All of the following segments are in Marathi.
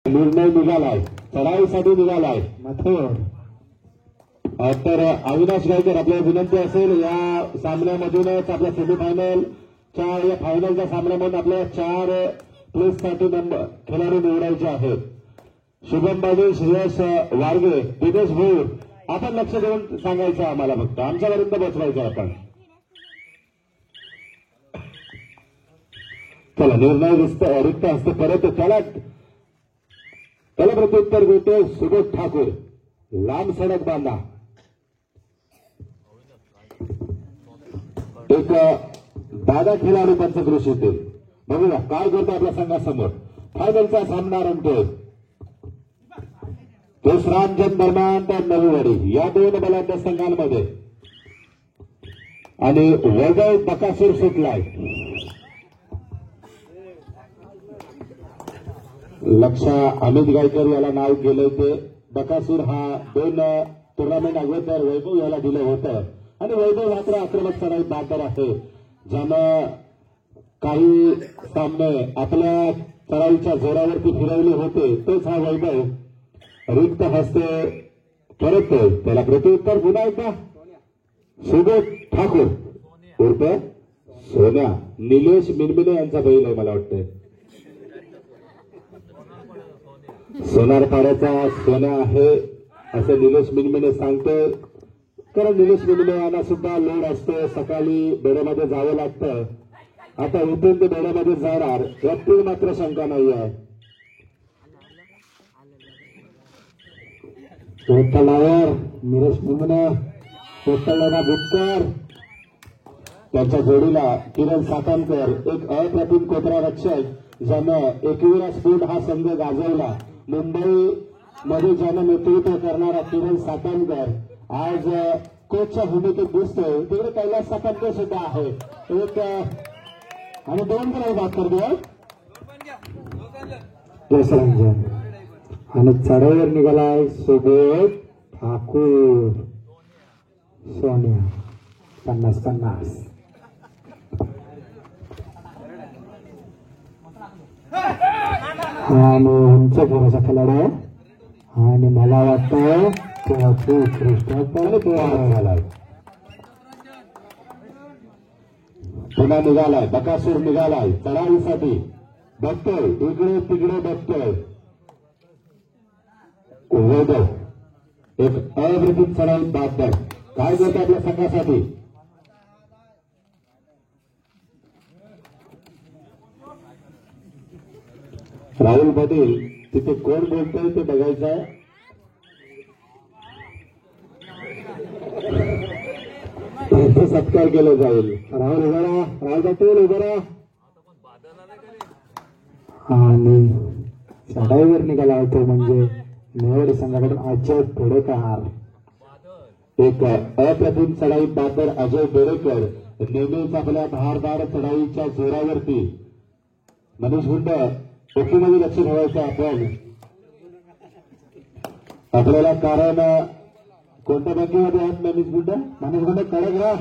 निर्णय निघालाय, चढाईसाठी निघालाय मथुर. तर अविनाश गायकर आपल्याला विनंती असेल या सामन्यामधूनच आपल्या सेमीफायनलच्या या फायनलच्या सामन्यामधून आपल्याला 4 प्लेससाठी खेळाडू निवडायचे आहेत. शुभम बाबू, श्रेयस वारगे, दिनेश भोर, आपण लक्ष देऊन सांगायचं आम्हाला, फक्त आमच्यापर्यंत पोहोचवायचं आपण. चला निर्णय रिक्त असते परत त्याला प्रत्युत्तर देते सुबोध ठाकूर. लांब सडक बांधा. एक दादा खेळाडू पंचकृषी येतील. बघूया काय करतो आपल्या संघासमोर. फायनलचा सामना रंगतोय रामचंद दरम्यान तर नवीवाडी या 2 बलाढ्य संघांमध्ये. आणि वैभव बकासूर सुटलाय. लक्षा अमित गायकर याला नाव गेलंय ते. बकासूर हा 2 टुर्नामेंट अगोदर वैभव याला दिलं होतं आणि वैभव मात्र आक्रमक चढाई बादर आहे, ज्यानं काही सामने आपल्या चढाईच्या जोरावरती फिरवले होते. तोच हा वैभव रिक्त हस्ते परत त्याला प्रत्युत्तर पुन्हा एकदा सुबोध ठाकूर उर्फ सोन्या. निलेश मिनमिने यांचा बैल आहे मला वाटतंय. सोनार पाड्याचा सोन्या आहे असं निलेश मिनमिने सांगतोय. कारण निलेश मिनमिने यांना सुद्धा लोड असतो, सकाळी बेड्यामध्ये जावं लागतं. आता इथून ते बेड्यामध्ये जाणार यातील मात्र शंका नाही आहे. तलावर निलेश मिनमिने, कोसळलेला बुटकर, त्यांच्या जोडीला किरण सातानकर, एक अप्रतिम कोपरा रक्षक ज्यानं 21 स्फोट हा संघ गाजवला. मुंबई मध्ये ज्यानं नेतृत्व करणारा किरण सातानकर आज कोचच्या भूमिकेत दिसतोय. तिकडे कैलास सातानकर सुद्धा आहे. एक आणि 2 जण बात करतोय जयसरंजन. आणि चढाईवर निघालाय सुबोध ठाकूर. सोन्या 50-50. आणि उंच थोडासा खेळाडू आणि मला वाटतं पुन्हा निघालाय. बकासूर निघालाय चढाईसाठी. बघतोय इकडे तिकडे बघतोय. वैभव एक अप्रतिम चढाई बादर काय करतो आपल्या संघासाठी. राहुल पाटील तिथे कोण बोलतोय ते बघायचं आहे. त्यांचा सत्कार केला जाईल. राहुल उभारा, राहुल पाटील उभारा. आणि चढाईवर निघाला तो म्हणजे नेवाडी संघाकडून अजय बेडेकर. एक अप्रतिम चढाई बादर अजय बेडेकर नेहमीच आपल्या धारदार चढाईच्या जोरावरती. मनीष गुंड ओपीमध्ये लक्ष ठेवायचं आपण आपल्याला, कारण कोणत्या बँकेमध्ये आहेत मनीष गुंड. मनीष गुंड कडक राहा.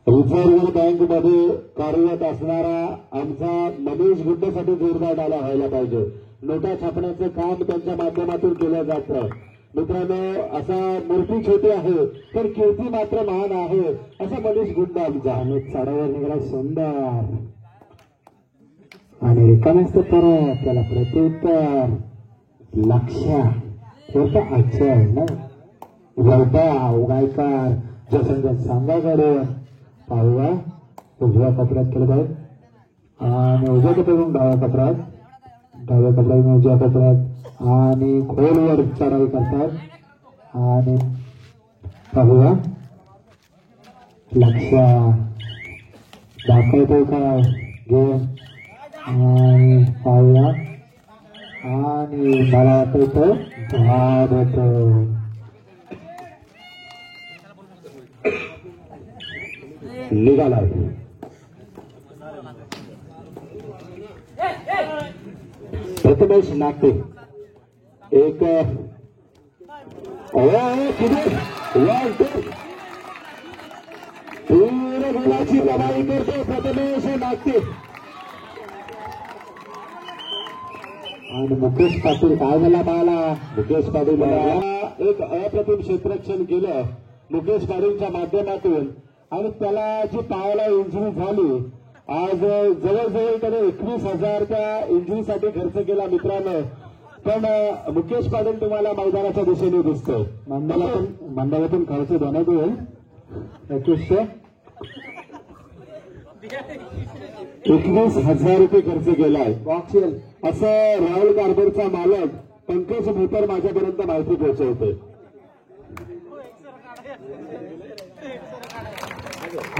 रिझर्व्ह बँकमध्ये कार्यरत असणारा आमचा मनीष गुंडेसाठी जोरदार डाला व्हायला पाहिजे. नोटा छापण्याचं काम त्यांच्या माध्यमातून केलं जातं. मित्रांनो, असा मूर्ती छोटी आहे पण कीर्ती मात्र महान आहे असा मनीष गुंड आमचा. आणि चढाईवर निघाला सुंदर आणि रिकामेच तर परत त्याला प्रत्युत्तर. लक्ष्या अक्षय ना वैभव गायकर जसंजन संघाकडून पाहूया. उजव्या कपड्यात केलं पाहिजे आणि उजव्या कपड्यातून डाव्या कपड्यात, डाव्या कपड्यातून उजव्या कपड्यात आणि खोलवर चढाई करतात. आणि पाहूया लक्ष्या दाखवतो काय गेम. आणि पाहूया आणि मला वाटतं धाड होतो. निघाला प्रथमेश नागटे. एक पूर्ण गोलाची लढाई करतो प्रथमेश नागटे. आणि मुकेश पाटील काय झाला पाहिला. मुकेश पाटील एक अप्रतिम क्षेत्ररक्षण केलं मुकेश पाटीलच्या माध्यमातून आणि त्याला जी पायाला इंजुरी झाली. आज जवळजवळ त्याने 21,000 त्या इंजुरीसाठी खर्च केला मित्रांनो. पण मुकेश पाटील तुम्हाला मैदानाच्या दिशेने दिसतोय. मंडळातून खर्च देण्यात येईल 21,000 रुपये खर्च केलाय. बॉक्सेल असं रॉयल कार्बनचा मालक पंकज भोकर माझ्यापर्यंत माहिती पोहोचवते.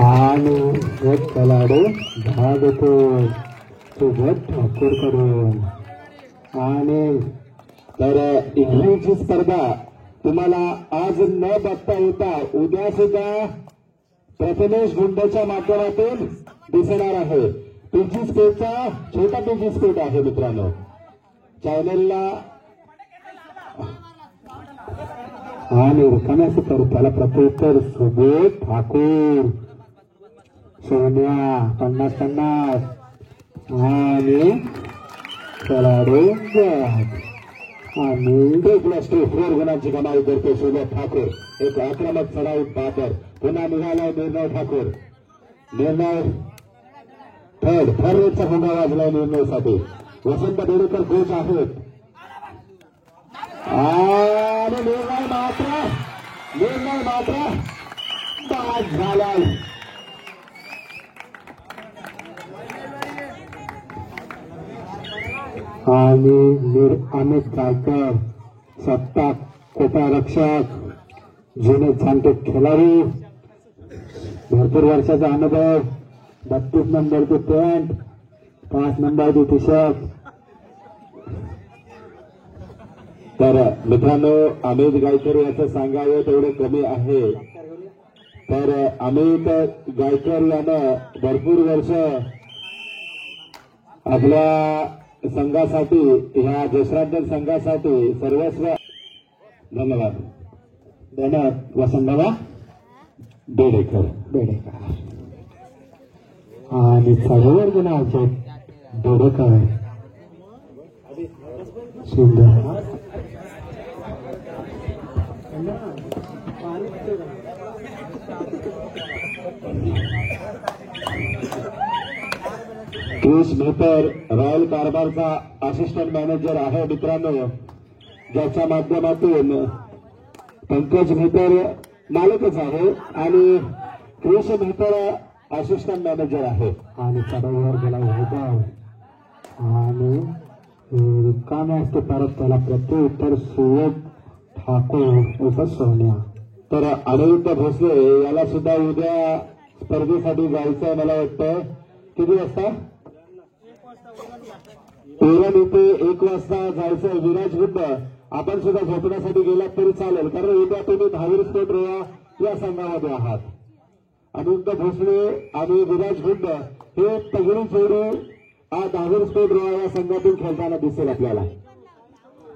आणि एक खेळाडू भाग येतो सुबोध ठाकूर करून. आणि तर इंग्लिशची स्पर्धा तुम्हाला आज न बघता येता उद्या सुद्धा प्रथमेश गुंडच्या माध्यमातून दिसणार आहे. पीजी स्पोर्टचा छोटा पीजी स्पोर्ट आहे मित्रांनो. चॅनलला आणि रिकाम्या सुपर त्याला प्रत्युत्तर सुबोध ठाकूर. सोन्या 50-50 आणि खेळाडू आणि 2+2 गुणांची कमाई करतो सुबोध ठाकूर. एक आक्रमक चढाई पात्र पुन्हा निघालाय निर्णय ठाकूर. निर्णय थर्ड रेटचा भोंगा वाजलाय निर्णयसाठी. वसंत बेडेकर कोच आहेत आणि निर्णय मात्र बाद झालाय. आणि अमित गायकर सत्ता कोटा रक्षक जुने छानटे खेळाडू भरपूर वर्षाचा अनुभव 32 नंबरची पॅन्ट 5 नंबरची टी शर्ट. तर मित्रांनो अमित गायकर याचं सांगावं तेवढे कमी आहे. तर अमित गायकर यानं भरपूर वर्ष आपल्या संघासाठी ह्या जसरांजन संघासाठी सर्वस्व. धन्यवाद वसंतबाबा बेडेकर. आणि सर्वर गुणाचे बेडेकर सुंदर. कृष मेहतर रॉयल कारभारचा असिस्टंट मॅनेजर आहे मित्रांनो. ज्याच्या माध्यमातून पंकज मेहतर मालकच आहे आणि कृष मेहतर असिस्टंट मॅनेजर आहे. आणि चढाईवर गेला वैभव आणि रिकाम्या असते परत त्याला प्रत्युत्तर सुबोध ठाकूर उप सोन्या. तर अनिरुद्ध भोसले याला सुद्धा उद्या स्पर्धेसाठी जायचं आहे मला वाटतं. किती वाजता? पेरण इथे 1 वाजता जायचं. विराज गुड्ड आपण सुद्धा झोपण्यासाठी गेलात तरी चालेल कारण उद्या तुम्ही धावीर स्पोर्ट रोहा या संघामध्ये आहात. अनिरुद्ध भोसले आणि विराज गुड्ड हे तगडी जोडी धावीर स्पोर्ट रोहा या संघातून खेळताना दिसेल आपल्याला.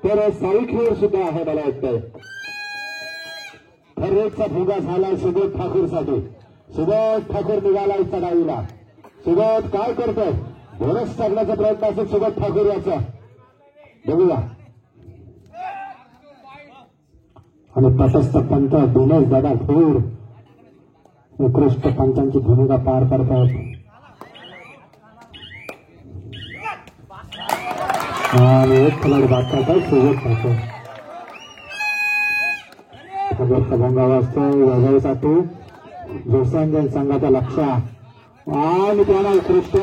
तर साई खेळ सुद्धा आहे मला वाटतंय. थर्रेटचा भोगा झाला सुबोध ठाकूरसाठी. सुबोध ठाकूर निघाला चढाईला. सुबोध काय करतोय? बोनस टाकण्याचा प्रयत्न असेल सुबोध ठाकूर याचा. बघूया. आणि तटस्थ पंत दिनेश दादा धूर उत्कृष्ट पंचांची भूमिका पार पडतात. आणि एक खेळाडू बाद करतात सुबोध ठाकूर. ठाकूरचा भोंगा वाजतोय वैभवसाठी. जोसांजन संघाचा लक्ष आणि त्यांना उत्कृष्ट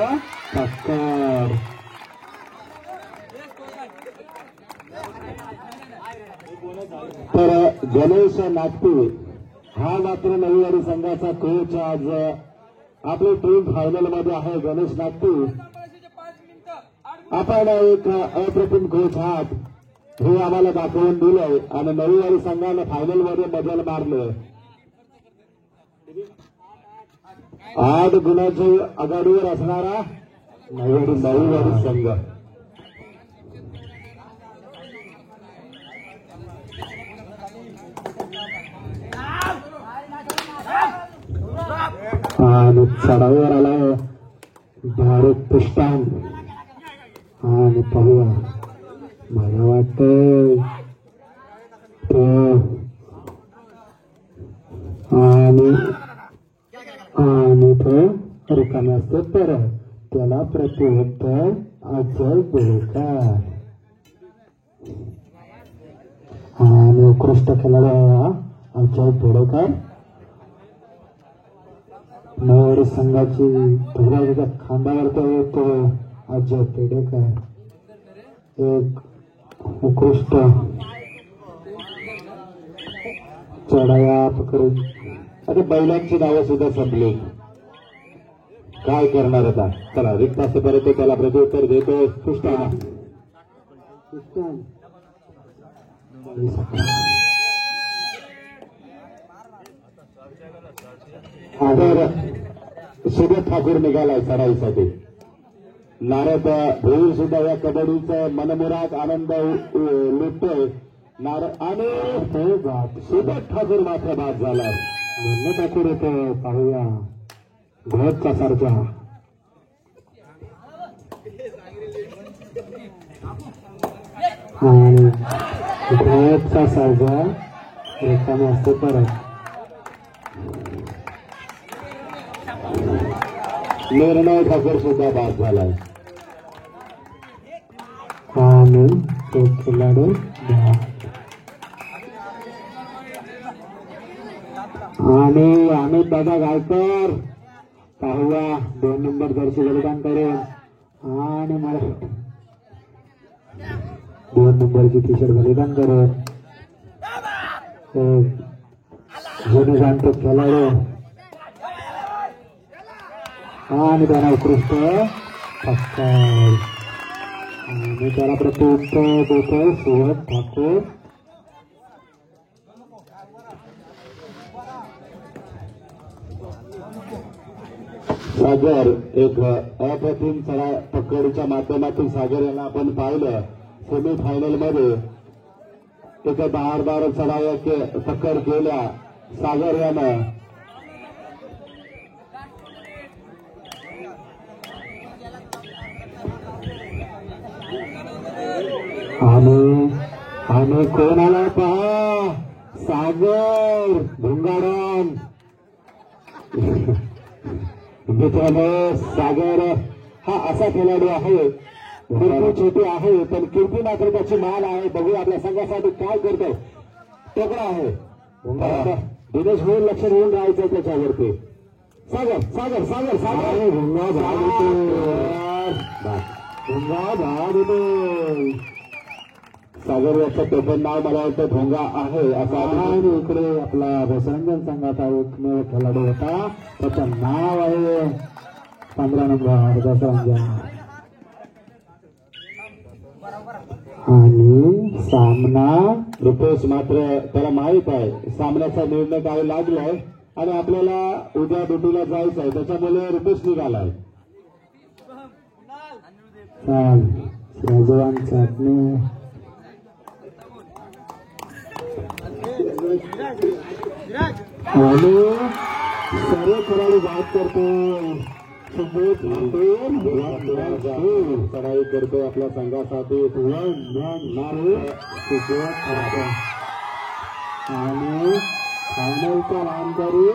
टक्कर. तर गणेश नागपूर हा मात्र नवीवारी संघाचा कोच आज आपली टीम फायनल मध्ये आहे. गणेश नागपूर आपण एक अप्रतिम कोच आहात हे आम्हाला दाखवून दिलंय आणि नवीवारी संघाने फायनल मध्ये मजल मारले. 8 गुणांच्या आघाडीवर असणारा नवीवारी संघ. आणि चढाईवर आलाय भारत पुष्टान आणि पाहूया मला वाटतंय आणि तो रिकामे असते परत त्याला प्रत्युत्तर अजय बेळकर आणि उत्कृष्ट खेळाडू अजय बेळकर नववाडी संघाची धुराच्या खांद्यावर येतो अजय बेळकर एक उत्कृष्ट चढाया पकडून आता बैलांची नावं सुद्धा संपली काय करणार आता चला रिक्त असेपर्यंत त्याला प्रत्युत्तर देतो पुष्टान तर सुबोध ठाकूर निघालाय सराईसाठी नारद भोईर सुद्धा या कबड्डीचा मनमुराद आनंद लुटतोय आणि सुबोध ठाकूर मात्र बाद झालाय म्हणलं ठाकूर येतो पाहूया घोटचा सारखा आणि घोटचा सारखा रिकामे असते परत निर्णय ठाकूर सुद्धा बाद झालाय आणि तो खेळाडू आणि अमित दादा गायकर पाहूया 2 नंबर जर्सी बलिदान करेल आणि मला 2 नंबरची टी शर्ट बलिदान करेल जुने जाणतो खेळाडू आणि त्यांना उत्कृष्ट पक्कड आणि त्याला प्रत्युत्तर देतो सुबोध ठाकूर सागर एक अप्रतिम चढा पकडीच्या माध्यमातून सागर यांना आपण पाहिलं सेमीफायनल मध्ये एक धारदार चढाव पकड केल्या सागर यानं आणि कोण आला पहा सागर भुंगाडन मित्रांनो सागर हा असा खेळाडू आहे भरपूर छोटी आहे पण कीर्ती मात्र त्याची मान आहे बघूया आपल्या संघासाठी काय करतो तगडा आहे दिनेश भाऊ लक्ष देऊन राहायचं त्याच्यावरती सागर सागर सागर सागर भुंगा भाग येतो सागर याचं टोपण नाव मला वाटतं भोंगा आहे असा आणि इकडे आपला भोसरंजन संघाचा एकमेव खेळाडू होता त्याचं नाव आहे 15 नंबर भोसरंजन आणि सामना रुपेश मात्र त्याला माहित आहे सामन्याचा निर्णय काय लागलाय आणि आपल्याला उद्या ड्युटीला जायचं आहे त्याच्यामुळे रुपेश निघालाय चाल राजवान चाटणे आणि सर्व खेळाडू बाद करतो चढाई करतो आपल्या संघासाठी आणि फायनलचा रामदारी